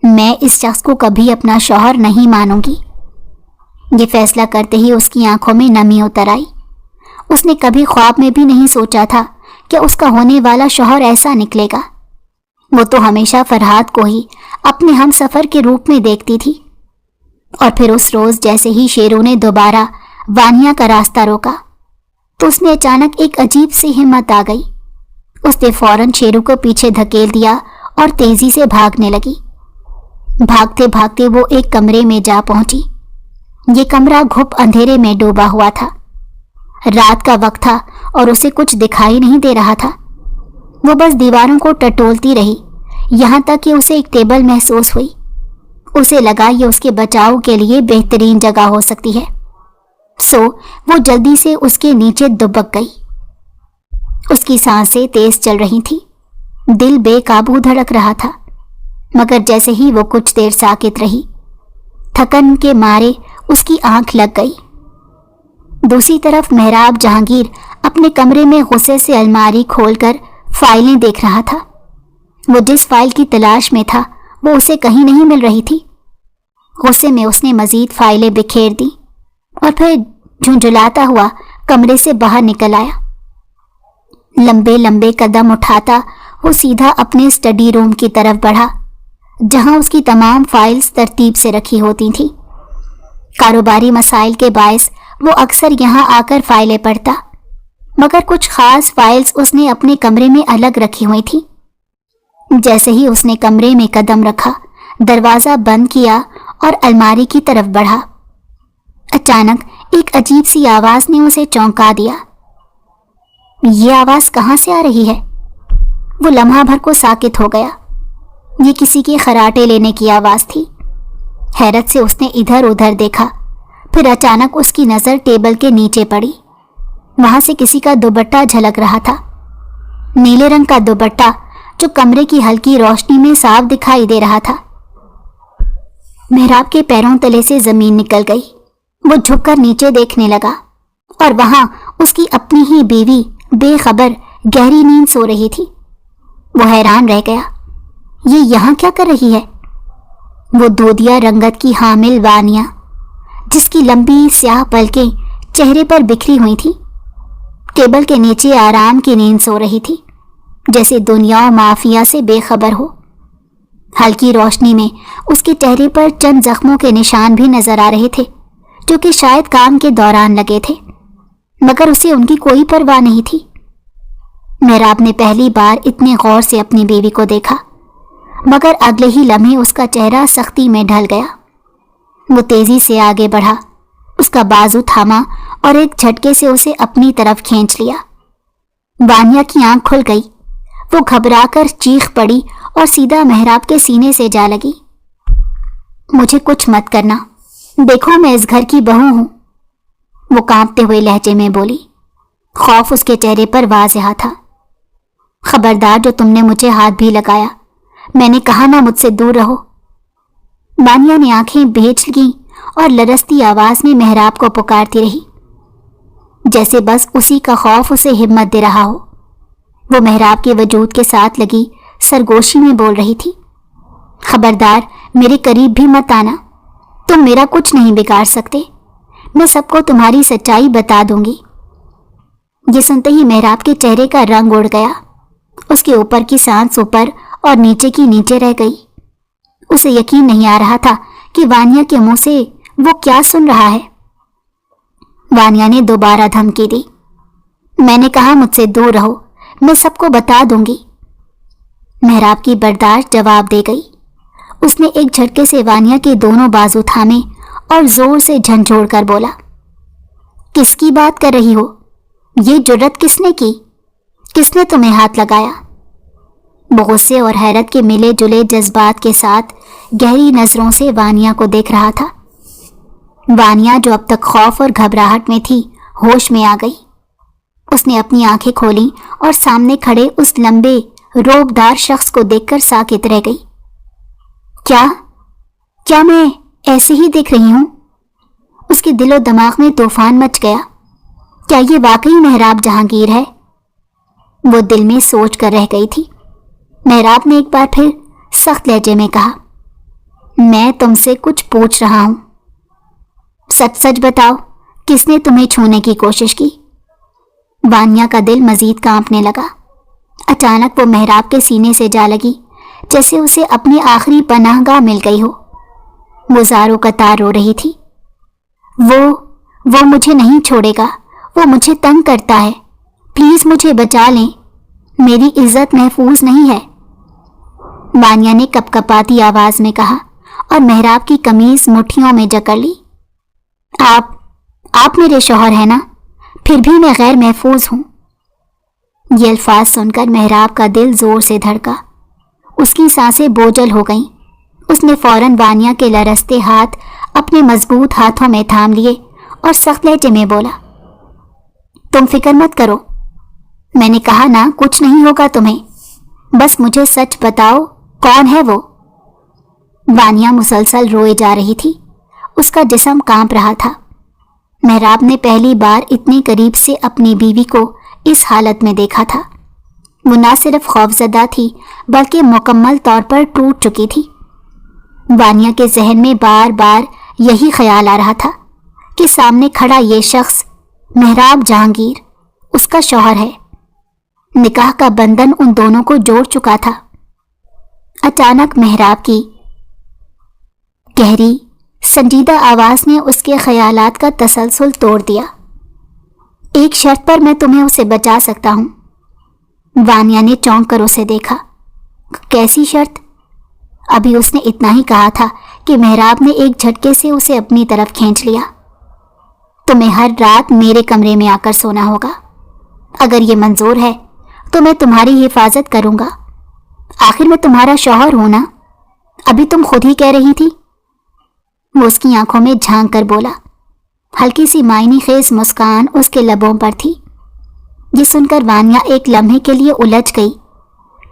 میں اس شخص کو کبھی اپنا شوہر نہیں مانوں گی۔ یہ فیصلہ کرتے ہی اس کی آنکھوں میں نمی اتر آئی۔ اس نے کبھی خواب میں بھی نہیں سوچا تھا کہ اس کا ہونے والا شوہر ایسا نکلے گا۔ وہ تو ہمیشہ فرحاد کو ہی اپنے ہم سفر کے روپ میں دیکھتی تھی، اور پھر اس روز جیسے ہی شیرو نے دوبارہ وانیہ کا راستہ روکا تو اس میں اچانک ایک عجیب سی ہمت آ گئی۔ اس نے فوراً شیرو کو پیچھے دھکیل دیا اور تیزی سے بھاگنے لگی۔ بھاگتے بھاگتے وہ ایک کمرے میں جا پہنچی۔ یہ کمرہ گھپ اندھیرے میں ڈوبا ہوا تھا۔ رات کا وقت تھا اور اسے کچھ دکھائی نہیں دے رہا تھا۔ وہ بس دیواروں کو ٹٹولتی رہی یہاں تک کہ اسے ایک ٹیبل محسوس ہوئی۔ اسے لگا یہ اس کے بچاؤ کے لیے بہترین جگہ ہو سکتی ہے، سو وہ جلدی سے اس کے نیچے دبک گئی۔ اس کی سانسیں تیز چل رہی تھیں، دل بے قابو دھڑک رہا تھا، مگر جیسے ہی وہ کچھ دیر ساکت رہی، تھکن کے مارے اس کی آنکھ لگ گئی۔ دوسری طرف محراب جہانگیر اپنے کمرے میں غصے سے الماری کھول کر فائلیں دیکھ رہا تھا۔ وہ جس فائل کی تلاش میں تھا وہ اسے کہیں نہیں مل رہی تھی۔ غصے میں اس نے مزید فائلیں بکھیر دیں اور پھر جھنجھلاتا ہوا کمرے سے باہر نکل آیا۔ لمبے لمبے قدم اٹھاتا وہ سیدھا اپنے اسٹڈی روم کی طرف بڑھا، جہاں اس کی تمام فائلز ترتیب سے رکھی ہوتی تھیں۔ کاروباری مسائل کے باعث وہ اکثر یہاں آ کر فائلیں پڑھتا، مگر کچھ خاص فائلز اس نے اپنے کمرے میں الگ رکھی ہوئی تھیں۔ جیسے ہی اس نے کمرے میں قدم رکھا، دروازہ بند کیا اور الماری کی طرف بڑھا، اچانک ایک عجیب سی آواز نے اسے چونکا دیا۔ یہ آواز کہاں سے آ رہی ہے؟ وہ لمحہ بھر کو ساکت ہو گیا۔ یہ کسی کے خراٹے لینے کی آواز تھی۔ حیرت سے اس نے ادھر ادھر دیکھا، پھر اچانک اس کی نظر ٹیبل کے نیچے پڑی۔ وہاں سے کسی کا دوپٹہ جھلک رہا تھا، نیلے رنگ کا دوپٹہ جو کمرے کی ہلکی روشنی میں صاف دکھائی دے رہا تھا۔ محراب کے پیروں تلے سے زمین نکل گئی۔ وہ جھک کر نیچے دیکھنے لگا اور وہاں اس کی اپنی ہی بیوی بے خبر گہری نیند سو رہی تھی۔ وہ حیران رہ گیا، یہ یہاں کیا کر رہی ہے؟ وہ دودیا رنگت کی حامل وانیہ، جس کی لمبی سیاہ پلکیں چہرے پر بکھری ہوئی تھی، ٹیبل کے نیچے آرام کی نیند سو رہی تھی، جیسے دنیا و مافیا سے بے خبر ہو۔ ہلکی روشنی میں اس کے چہرے پر چند زخموں کے نشان بھی نظر آ رہے تھے، جو کہ شاید کام کے دوران لگے تھے، مگر اسے ان کی کوئی پرواہ نہیں تھی۔ محراب نے پہلی بار اتنے غور سے اپنی بیوی کو دیکھا، مگر اگلے ہی لمحے اس کا چہرہ سختی میں ڈھل گیا۔ وہ تیزی سے آگے بڑھا، اس کا بازو تھاما اور ایک جھٹکے سے اسے اپنی طرف کھینچ لیا۔ وانیہ کی آنکھ کھل گئی، وہ گھبرا کر چیخ پڑی اور سیدھا محراب کے سینے سے جا لگی۔ مجھے کچھ مت کرنا، دیکھو میں اس گھر کی بہو ہوں، وہ کانپتے ہوئے لہجے میں بولی۔ خوف اس کے چہرے پر واضح تھا۔ خبردار جو تم نے مجھے ہاتھ بھی لگایا، میں نے کہا نا مجھ سے دور رہو۔ وانیہ نے آنکھیں بھیج لیں اور لرزتی آواز میں محراب کو پکارتی رہی، جیسے بس اسی کا خوف اسے ہمت دے رہا ہو۔ وہ محراب کے وجود کے ساتھ لگی سرگوشی میں بول رہی تھی، خبردار میرے قریب بھی مت آنا، تم میرا کچھ نہیں بگاڑ سکتے، میں سب کو تمہاری سچائی بتا دوں گی۔ یہ سنتے ہی محراب کے چہرے کا رنگ اڑ گیا، اس کے اوپر کی سانس اوپر اور نیچے کی نیچے رہ گئی۔ اسے یقین نہیں آ رہا تھا کہ وانیہ کے منہ سے وہ کیا سن رہا ہے۔ وانیہ نے دوبارہ دھمکی دی، میں نے کہا مجھ سے دور رہو، میں سب کو بتا دوں گی۔ محراب کی برداشت جواب دے گئی۔ اس نے ایک جھٹکے سے وانیہ کے دونوں بازو تھامے اور زور سے جھنجھوڑ کر بولا، کس کی بات کر رہی ہو؟ یہ جرت کس نے کی؟ کس نے تمہیں ہاتھ لگایا؟ وہ غصے اور حیرت کے ملے جلے جذبات کے ساتھ گہری نظروں سے وانیہ کو دیکھ رہا تھا۔ وانیہ جو اب تک خوف اور گھبراہٹ میں تھی، ہوش میں آ گئی۔ اس نے اپنی آنکھیں کھولیں اور سامنے کھڑے اس لمبے روبدار شخص کو دیکھ کر ساکت رہ گئی۔ کیا میں ایسے ہی دیکھ رہی ہوں؟ اس کے دل و دماغ میں طوفان مچ گیا۔ کیا یہ واقعی محراب جہانگیر ہے؟ وہ دل میں سوچ کر رہ گئی تھی۔ محراب نے ایک بار پھر سخت لہجے میں کہا، میں تم سے کچھ پوچھ رہا ہوں، سچ سچ بتاؤ، کس نے تمہیں چھونے کی کوشش کی؟ وانیہ کا دل مزید کانپنے لگا۔ اچانک وہ محراب کے سینے سے جا لگی، جیسے اسے اپنی آخری پناہ گاہ مل گئی ہو۔ وہ زاروں قطار رو رہی تھی، وہ مجھے نہیں چھوڑے گا، وہ مجھے تنگ کرتا ہے، پلیز مجھے بچا لیں، میری عزت محفوظ نہیں ہے۔ وانیہ نے کپ کپاتی آواز میں کہا اور محراب کی قمیض مٹھیوں میں جکڑ لی۔ آپ میرے شوہر ہیں نا، پھر بھی میں غیر محفوظ ہوں۔ یہ الفاظ سن کر محراب کا دل زور سے دھڑکا، اس کی سانسیں بوجھل ہو گئیں۔ اس نے فوراً وانیہ کے لرزتے ہاتھ اپنے مضبوط ہاتھوں میں تھام لیے اور سخت لہجے میں بولا، تم فکر مت کرو، میں نے کہا نا کچھ نہیں ہوگا تمہیں، بس مجھے سچ بتاؤ کون ہے وہ؟ وانیہ مسلسل روئے جا رہی تھی، اس کا جسم کانپ رہا تھا۔ محراب نے پہلی بار اتنے قریب سے اپنی بیوی کو اس حالت میں دیکھا تھا۔ وہ نہ صرف خوفزدہ تھی بلکہ مکمل طور پر ٹوٹ چکی تھی۔ وانیا کے ذہن میں بار بار یہی خیال آ رہا تھا کہ سامنے کھڑا یہ شخص محراب جہانگیر اس کا شوہر ہے۔ نکاح کا بندھن ان دونوں کو جوڑ چکا تھا۔ اچانک محراب کی گہری سنجیدہ آواز نے اس کے خیالات کا تسلسل توڑ دیا۔ ایک شرط پر میں تمہیں اسے بچا سکتا ہوں۔ وانیا نے چونک کر اسے دیکھا۔ کیسی شرط؟ ابھی اس نے اتنا ہی کہا تھا کہ محراب نے ایک جھٹکے سے اسے اپنی طرف کھینچ لیا۔ تمہیں ہر رات میرے کمرے میں آ کر سونا ہوگا۔ اگر یہ منظور ہے تو میں تمہاری حفاظت کروں گا۔ آخر میں تمہارا شوہر ہوں نا، ابھی تم خود ہی کہہ رہی تھی۔ وہ اس کی آنکھوں میں جھانک کر بولا۔ ہلکی سی معنی خیز مسکان اس کے لبوں پر تھی۔ یہ سن کر وانیا ایک لمحے کے لیے الجھ گئی،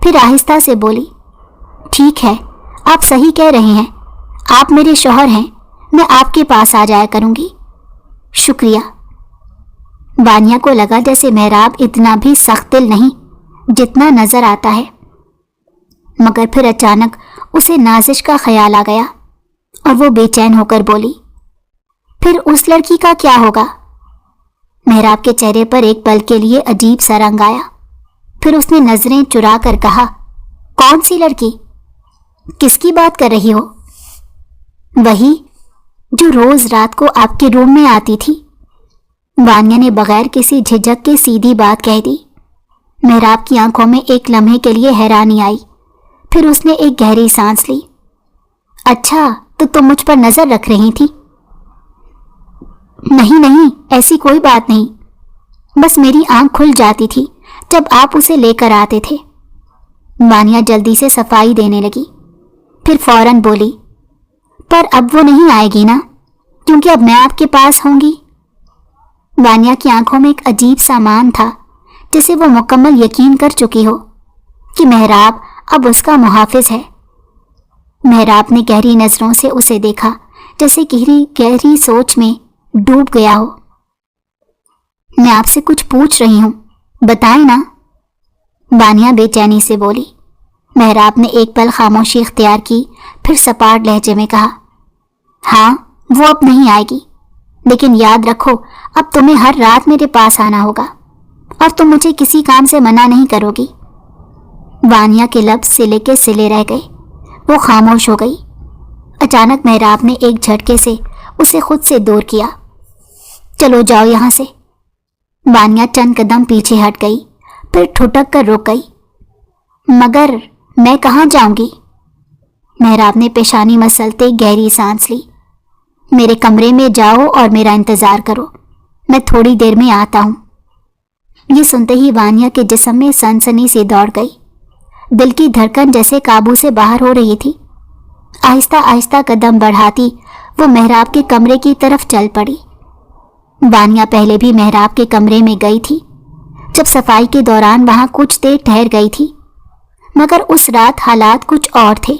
پھر آہستہ سے بولی، ٹھیک ہے، آپ صحیح کہہ رہے ہیں، آپ میرے شوہر ہیں، میں آپ کے پاس آ جایا کروں گی۔ شکریہ۔ وانیا کو لگا جیسے محراب اتنا بھی سخت دل نہیں جتنا نظر آتا ہے، مگر پھر اچانک اسے نازش کا خیال آ گیا اور وہ بے چین ہو کر بولی، پھر اس لڑکی کا کیا ہوگا؟ محراب کے چہرے پر ایک پل کے لیے عجیب سا رنگ آیا، پھر اس نے نظریں چرا کر کہا، کون سی لڑکی؟ کس کی بات کر رہی ہو؟ وہی جو روز رات کو آپ کے روم میں آتی تھی۔ وانیا نے بغیر کسی جھجک کے سیدھی بات کہہ دی۔ محراب کی آنکھوں میں ایک لمحے کے لیے حیرانی آئی، پھر اس نے ایک گہری سانس لی۔ اچھا، تو تم مجھ پر نظر رکھ رہی تھی؟ نہیں، ایسی کوئی بات نہیں، بس میری آنکھ کھل جاتی تھی جب آپ اسے لے کر آتے تھے۔ وانیا جلدی سے صفائی دینے لگی، پھر فوراً بولی، پر اب وہ نہیں آئے گی نا، کیونکہ اب میں آپ کے پاس ہوں گی۔ وانیا کی آنکھوں میں ایک عجیب سا مان تھا، جسے وہ مکمل یقین کر چکی ہو کہ محراب اب اس کا محافظ ہے۔ محراب نے گہری نظروں سے اسے دیکھا، جیسے گہری سوچ میں ڈوب گیا ہو۔ میں آپ سے کچھ پوچھ رہی ہوں، بتائیں نا، وانیا بے چینی سے بولی۔ محراب نے ایک پل خاموشی اختیار کی، پھر سپاٹ لہجے میں کہا، ہاں، وہ اب نہیں آئے گی، لیکن یاد رکھو اب تمہیں ہر رات میرے پاس آنا ہوگا، اور تم مجھے کسی کام سے منع نہیں کرو گی۔ وانیا کے لب سلے کے سلے رہ گئے، وہ خاموش ہو گئی۔ اچانک محراب نے ایک جھٹکے سے اسے خود سے دور کیا۔ چلو جاؤ یہاں سے۔ وانیا چند قدم پیچھے ہٹ گئی، پھر ٹھٹک کر رک گئی۔ مگر میں کہاں جاؤں گی؟ محراب نے پیشانی مسلتے گہری سانس لی۔ میرے کمرے میں جاؤ اور میرا انتظار کرو، میں تھوڑی دیر میں آتا ہوں۔ یہ سنتے ہی وانیا کے جسم میں سنسنی سی دوڑ گئی، دل کی دھڑکن جیسے قابو سے باہر ہو رہی تھی۔ آہستہ آہستہ قدم بڑھاتی وہ محراب کے کمرے کی طرف چل پڑی۔ وانیا پہلے بھی محراب کے کمرے میں گئی تھی، جب صفائی کے دوران وہاں کچھ دیر ٹھہر گئی تھی، مگر اس رات حالات کچھ اور تھے۔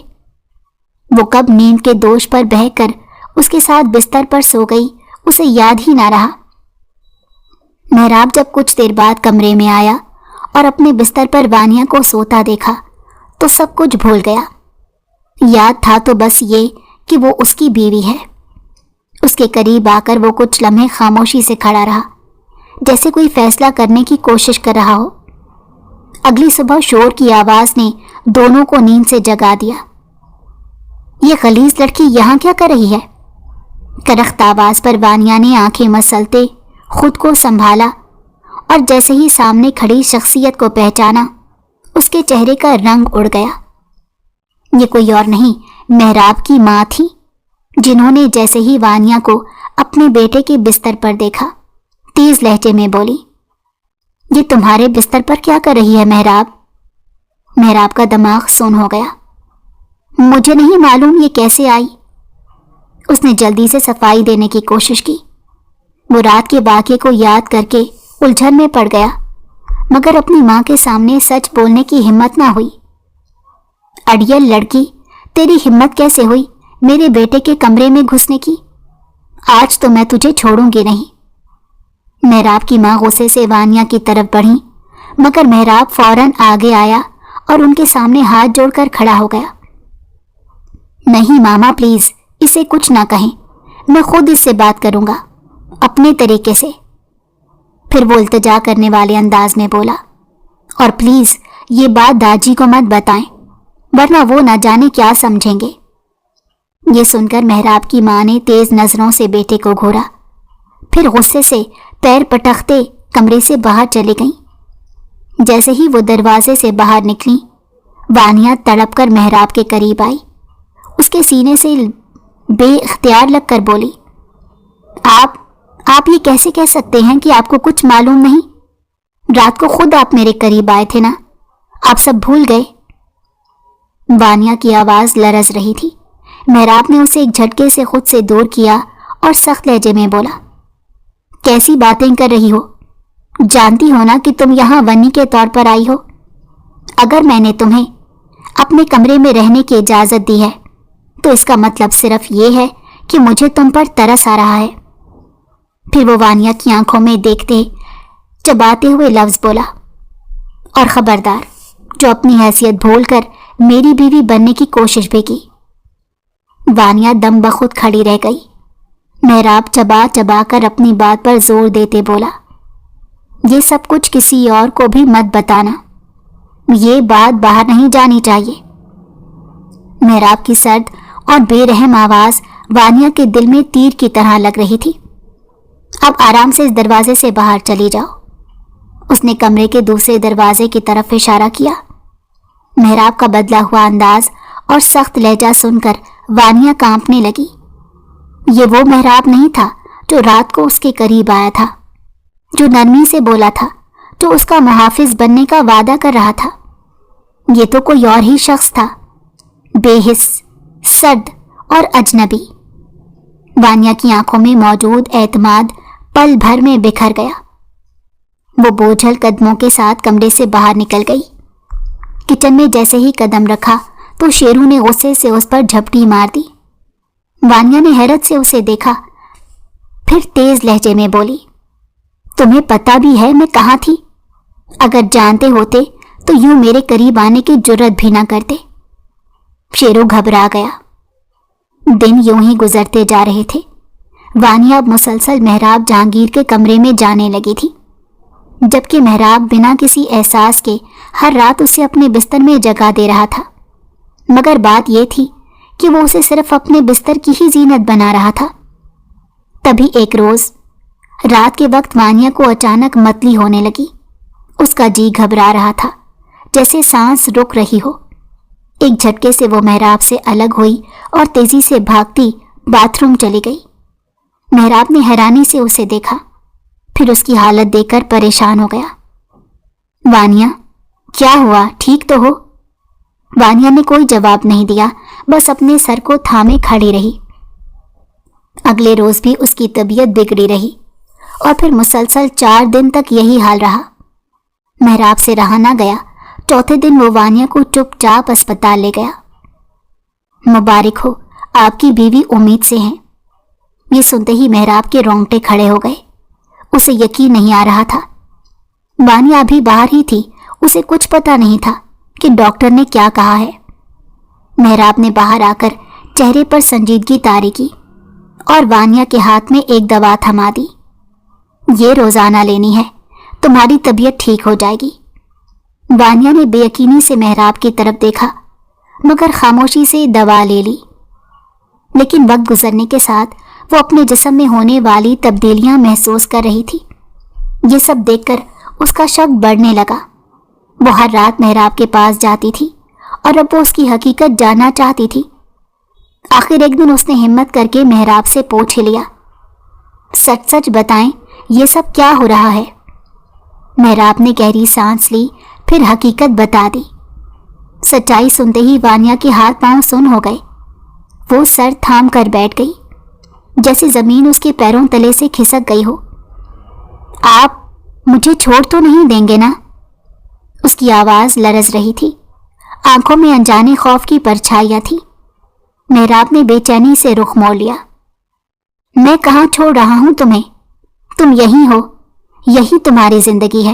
وہ کب نیند کے دوش پر بہہ کر اس کے ساتھ بستر پر سو گئی، اسے یاد ہی نہ رہا۔ محراب جب کچھ دیر بعد کمرے میں آیا اور اپنے بستر پر وانیا کو سوتا دیکھا تو سب کچھ بھول گیا۔ یاد تھا تو بس یہ کہ وہ اس کی بیوی ہے۔ اس کے قریب آ کر وہ کچھ لمحے خاموشی سے کھڑا رہا، جیسے کوئی فیصلہ کرنے کی کوشش کر رہا ہو۔ اگلی صبح شور کی آواز نے دونوں کو نیند سے جگا دیا۔ یہ غلیظ لڑکی یہاں کیا کر رہی ہے؟ کرخت آواز پر وانیا نے آنکھیں مسلتے خود کو سنبھالا، اور جیسے ہی سامنے کھڑی شخصیت کو پہچانا، اس کے چہرے کا رنگ اڑ گیا۔ یہ کوئی اور نہیں، محراب کی ماں تھی، جنہوں نے جیسے ہی وانیا کو اپنے بیٹے کے بستر پر دیکھا، تیز لہجے میں بولی، یہ تمہارے بستر پر کیا کر رہی ہے محراب؟ محراب کا دماغ سن ہو گیا۔ مجھے نہیں معلوم یہ کیسے آئی۔ اس نے جلدی سے صفائی دینے کی کوشش کی۔ وہ رات کے واقعے کو یاد کر کے الجھن میں پڑ گیا، مگر اپنی ماں کے سامنے سچ بولنے کی ہمت نہ ہوئی۔ اڑیل لڑکی، تیری ہمت کیسے ہوئی میرے بیٹے کے کمرے میں گھسنے کی؟ آج تو میں تجھے چھوڑوں گی نہیں۔ محراب کی ماں غصے سے وانیا کی طرف بڑھی، مگر محراب فوراً آگے آیا اور ان کے سامنے ہاتھ جوڑ کر کھڑا ہو گیا۔ نہیں ماما پلیز، اسے کچھ نہ کہیں، میں خود اس سے بات کروں گا اپنے طریقے سے۔ پھر وہ التجا کرنے والے انداز میں بولا، اور پلیز یہ بات داجی کو مت بتائیں ورنہ وہ نہ جانے کیا سمجھیں گے۔ یہ سن کر محراب کی ماں نے تیز نظروں سے بیٹے کو گھورا، پھر غصے سے پیر پٹکتے کمرے سے باہر چلی گئیں۔ جیسے ہی وہ دروازے سے باہر نکلی، وانیہ تڑپ کر محراب کے قریب آئی، اس کے سینے سے بے اختیار لگ کر بولی، آپ یہ کیسے کہہ سکتے ہیں کہ آپ کو کچھ معلوم نہیں؟ رات کو خود آپ میرے قریب آئے تھے نا، آپ سب بھول گئے؟ وانیہ کی آواز لرز رہی تھی۔ محراب نے اسے ایک جھٹکے سے خود سے دور کیا اور سخت لہجے میں بولا، کیسی باتیں کر رہی ہو؟ جانتی ہو نا کہ تم یہاں ونی کے طور پر آئی ہو؟ اگر میں نے تمہیں اپنے کمرے میں رہنے کی اجازت دی ہے تو اس کا مطلب صرف یہ ہے کہ مجھے تم پر ترس آ رہا ہے۔ پھر وہ وانیہ کی آنکھوں میں دیکھتے چباتے ہوئے لفظ بولا، اور خبردار جو اپنی حیثیت بھول کر میری بیوی بننے کی کوشش بھی کی۔ وانیہ دم بخود کھڑی رہ گئی۔ محراب چبا چبا کر اپنی بات پر زور دیتے بولا، یہ سب کچھ کسی اور کو بھی مت بتانا، یہ بات باہر نہیں جانی چاہیے۔ محراب کی سرد اور بے رحم آواز وانیہ کے دل میں تیر کی طرح لگ رہی تھی۔ اب آرام سے اس دروازے سے باہر چلی جاؤ۔ اس نے کمرے کے دوسرے دروازے کی طرف اشارہ کیا۔ محراب کا بدلا ہوا انداز اور سخت لہجہ سن کر وانیہ کانپنے لگی۔ یہ وہ محراب نہیں تھا جو رات کو اس کے قریب آیا تھا، جو نرمی سے بولا تھا، جو اس کا محافظ بننے کا وعدہ کر رہا تھا۔ یہ تو کوئی اور ہی شخص تھا، بے حس، سرد اور اجنبی۔ وانیہ کی آنکھوں میں موجود اعتماد پل بھر میں بکھر گیا۔ وہ بوجھل قدموں کے ساتھ کمرے سے باہر نکل گئی۔ کچن میں جیسے ہی قدم رکھا تو شیرو نے غصے سے اس پر جھپٹی مار دی۔ وانیہ نے حیرت سے اسے دیکھا، پھر تیز لہجے میں بولی، تمہیں پتہ بھی ہے میں کہاں تھی؟ اگر جانتے ہوتے تو یوں میرے قریب آنے کی جرت بھی نہ کرتے۔ شیرو گھبرا گیا۔ دن یوں ہی گزرتے جا رہے تھے۔ وانیہ اب مسلسل محراب جہانگیر کے کمرے میں جانے لگی تھی، جبکہ محراب بنا کسی احساس کے ہر رات اسے اپنے بستر میں جگہ دے رہا تھا۔ مگر بات یہ تھی کہ وہ اسے صرف اپنے بستر کی ہی زینت بنا رہا تھا۔ تبھی ایک روز رات کے وقت وانیہ کو اچانک متلی ہونے لگی۔ اس کا جی گھبرا رہا تھا، جیسے سانس رک رہی ہو۔ ایک جھٹکے سے وہ محراب سے الگ ہوئی اور تیزی سے بھاگتی باتھ روم چلی گئی۔ محراب نے حیرانی سے اسے دیکھا، پھر اس کی حالت دیکھ کر پریشان ہو گیا۔ وانیہ، کیا ہوا؟ ٹھیک تو ہو؟ وانیہ نے کوئی جواب نہیں دیا، بس اپنے سر کو تھامے کھڑی رہی۔ اگلے روز بھی اس کی طبیعت بگڑی رہی اور پھر مسلسل 4 دن تک یہی حال رہا۔ محراب سے رہا نہ گیا۔ چوتھے دن وہ وانیہ کو چپ چاپ اسپتال لے گیا۔ مبارک ہو، آپ کی بیوی امید سے ہیں۔ یہ سنتے ہی محراب کے رونگٹے کھڑے ہو گئے۔ اسے یقین نہیں آ رہا تھا۔ وانیہ ابھی باہر ہی تھی، اسے کچھ پتا نہیں تھا کہ ڈاکٹر نے کیا کہا ہے۔ محراب نے باہر آ کر چہرے پر سنجیدگی طاری کی اور وانیہ کے ہاتھ میں ایک دوا تھما دی۔ یہ روزانہ لینی ہے، تمہاری طبیعت ٹھیک ہو جائے گی۔ وانیہ نے بے یقینی سے محراب کی طرف دیکھا، مگر خاموشی سے دوا لے لی۔ لیکن وقت گزرنے کے ساتھ وہ اپنے جسم میں ہونے والی تبدیلیاں محسوس کر رہی تھی۔ یہ سب دیکھ کر اس کا شک بڑھنے لگا۔ وہ ہر رات محراب کے پاس جاتی تھی اور اب وہ اس کی حقیقت جاننا چاہتی تھی۔ آخر ایک دن اس نے ہمت کر کے محراب سے پوچھ لیا، سچ سچ بتائیں یہ سب کیا ہو رہا ہے؟ محراب نے گہری سانس لی، پھر حقیقت بتا دی۔ سچائی سنتے ہی وانیہ کے ہاتھ پاؤں سن ہو گئے۔ وہ سر تھام کر بیٹھ گئی، جیسے زمین اس کے پیروں تلے سے کھسک گئی ہو۔ آپ مجھے چھوڑ تو نہیں دیں گے نا؟ اس کی آواز لرز رہی تھی، آنکھوں میں انجانے خوف کی پرچھائیاں تھی۔ محراب نے بے چینی سے رخ موڑ لیا۔ میں کہاں چھوڑ رہا ہوں تمہیں؟ تم یہی ہو، یہی تمہاری زندگی ہے۔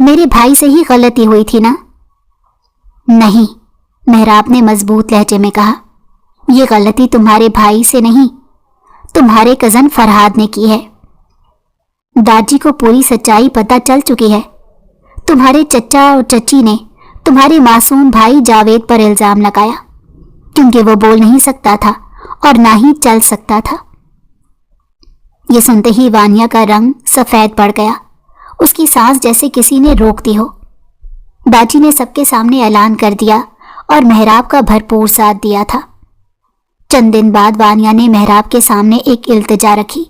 میرے بھائی سے ہی غلطی ہوئی تھی نا؟ نہیں، محراب نے مضبوط لہجے میں کہا، یہ غلطی تمہارے بھائی سے نہیں، تمہارے کزن فرحاد نے کی ہے۔ داجی کو پوری سچائی پتہ چل چکی ہے۔ تمہارے چچا اور چچی نے تمہارے معصوم بھائی جاوید پر الزام لگایا، کیونکہ وہ بول نہیں سکتا تھا اور نہ ہی چل سکتا تھا۔ یہ سنتے ہی وانیہ کا رنگ سفید پڑ گیا، اس کی سانس جیسے کسی نے روک دی ہو۔ باجی نے سب کے سامنے اعلان کر دیا اور محراب کا بھرپور ساتھ دیا تھا۔ چند دن بعد وانیہ نے محراب کے سامنے ایک التجا رکھی،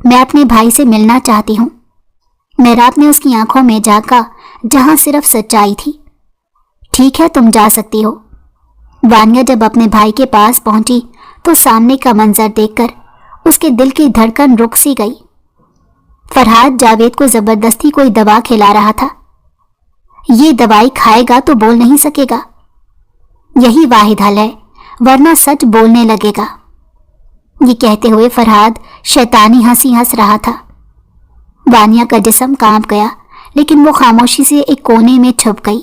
میں اپنے بھائی سے ملنا چاہتی ہوں۔ محراب نے اس کی آنکھوں میں جھانکا جہاں صرف سچائی تھی۔ ٹھیک ہے، تم جا سکتی ہو۔ وانیہ جب اپنے بھائی کے پاس پہنچی تو سامنے کا منظر دیکھ کر اس کے دل کی دھڑکن رک سی گئی۔ فرحاد جاوید کو زبردستی کوئی دوا کھلا رہا تھا۔ یہ دوائی کھائے گا تو بول نہیں سکے گا، یہی واحد حل ہے، ورنہ سچ بولنے لگے گا۔ یہ کہتے ہوئے فرحاد شیطانی ہنسی ہنس رہا تھا۔ وانیہ کا جسم کانپ گیا، لیکن وہ خاموشی سے ایک کونے میں چھپ گئی۔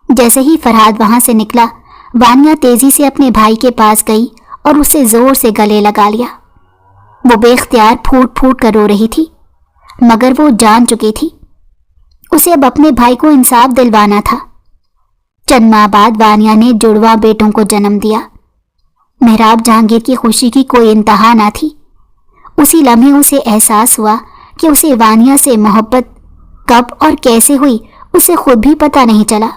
جیسے ہی فرحاد وہاں سے نکلا، وانیہ تیزی سے اپنے بھائی کے پاس گئی اور اسے زور سے گلے لگا لیا۔ وہ بے اختیار پھوٹ پھوٹ کر رو رہی تھی، مگر وہ جان چکی تھی اسے اب اپنے بھائی کو انصاف دلوانا تھا۔ چند ماہ بعد وانیہ نے جڑواں بیٹوں کو جنم دیا۔ محراب جہانگیر کی خوشی کی کوئی انتہا نہ تھی۔ اسی لمحے اسے احساس ہوا کہ اسے وانیہ سے محبت کب اور کیسے ہوئی، اسے خود بھی پتہ نہیں چلا۔